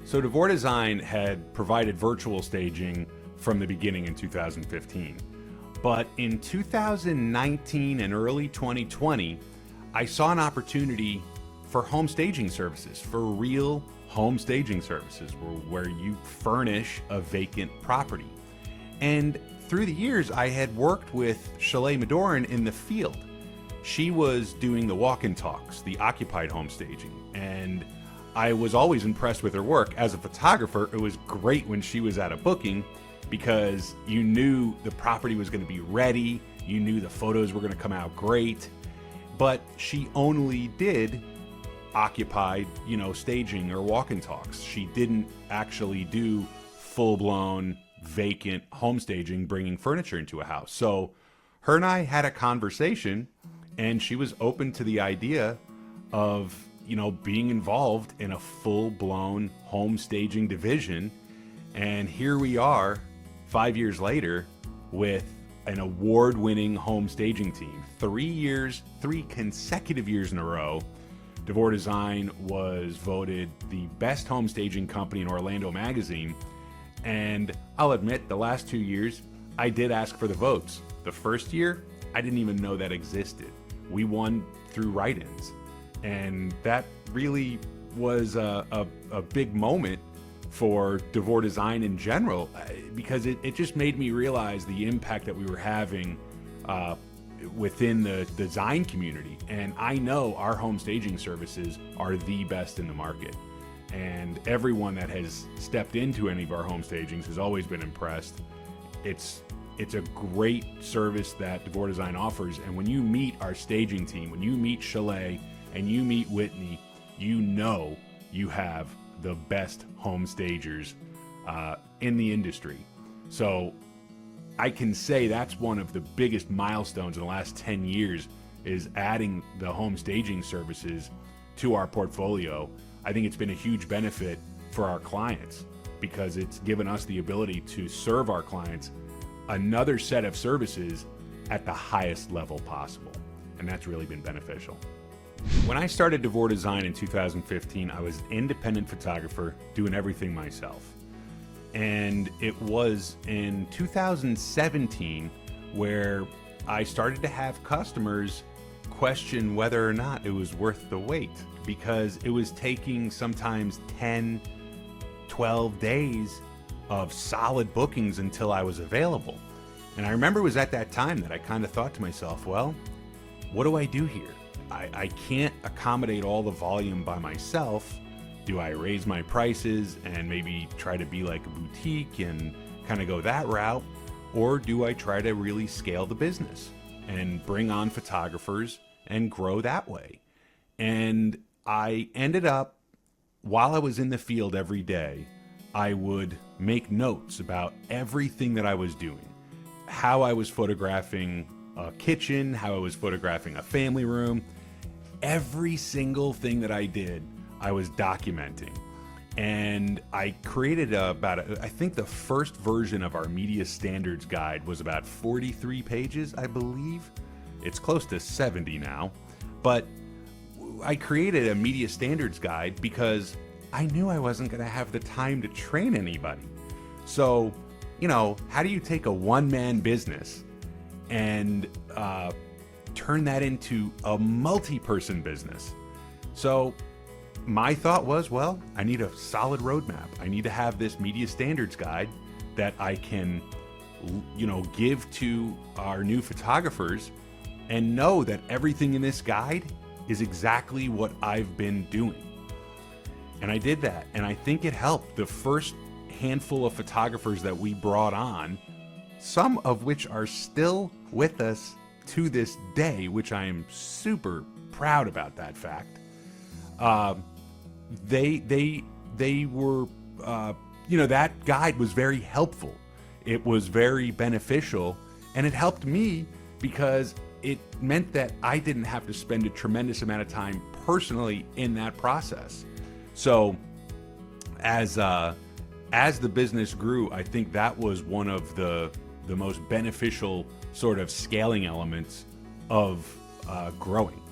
So Devore Design had provided virtual staging from the beginning in 2015. But in 2019 and early 2020, I saw an opportunity for home staging services, for real home staging services, where you furnish a vacant property. And through the years, I had worked with Chalet Madoran in the field. She was doing the walk-in talks, the occupied home staging, and I was always impressed with her work. As a photographer, it was great when she was at a booking because you knew the property was going to be ready, you knew the photos were going to come out great, but she only did occupied, staging or walk-in talks. She didn't actually do full-blown vacant home staging, bringing furniture into a house. So her and I had a conversation, and she was open to the idea of being involved in a full-blown home staging division. And here we are 5 years later with an award-winning home staging team. 3 consecutive years in a row, Devore Design was voted the best home staging company in Orlando magazine. And I'll admit, the last 2 years, I did ask for the votes. The first year, I didn't even know that existed. We won through write-ins. And that really was a big moment for Devore Design in general, because it just made me realize the impact that we were having within the design community. And I know our home staging services are the best in the market. And everyone that has stepped into any of our home stagings has always been impressed. It's a great service that Devore Design offers. And when you meet our staging team, when you meet Chalet and you meet Whitney, you know you have the best home stagers in the industry. So I can say that's one of the biggest milestones in the last 10 years, is adding the home staging services to our portfolio. I think it's been a huge benefit for our clients because it's given us the ability to serve our clients another set of services at the highest level possible. And that's really been beneficial. When I started Devore Design in 2015, I was an independent photographer doing everything myself. And it was in 2017 where I started to have customers question whether or not it was worth the wait, because it was taking sometimes 10, 12 days of solid bookings until I was available. And I remember it was at that time that I kind of thought to myself, well, what do I do here? I can't accommodate all the volume by myself. Do I raise my prices and maybe try to be like a boutique and kind of go that route? Or do I try to really scale the business and bring on photographers and grow that way? And I ended up, while I was in the field every day, I would make notes about everything that I was doing, how I was photographing a kitchen, how I was photographing a family room. Every single thing that I did, I was documenting. And I created I think the first version of our media standards guide was about 43 pages, I believe. It's close to 70 now. But I created a media standards guide because I knew I wasn't going to have the time to train anybody. So, how do you take a one-man business and turn that into a multi-person business? So my thought was, well, I need a solid roadmap. I need to have this media standards guide that I can, give to our new photographers and know that everything in this guide is exactly what I've been doing. And I did that, and I think it helped. The first handful of photographers that we brought on, some of which are still with us to this day, which I am super proud about that fact. They were, that guide was very helpful. It was very beneficial, and it helped me because it meant that I didn't have to spend a tremendous amount of time personally in that process. So as the business grew, I think that was one of the most beneficial sort of scaling elements of growing.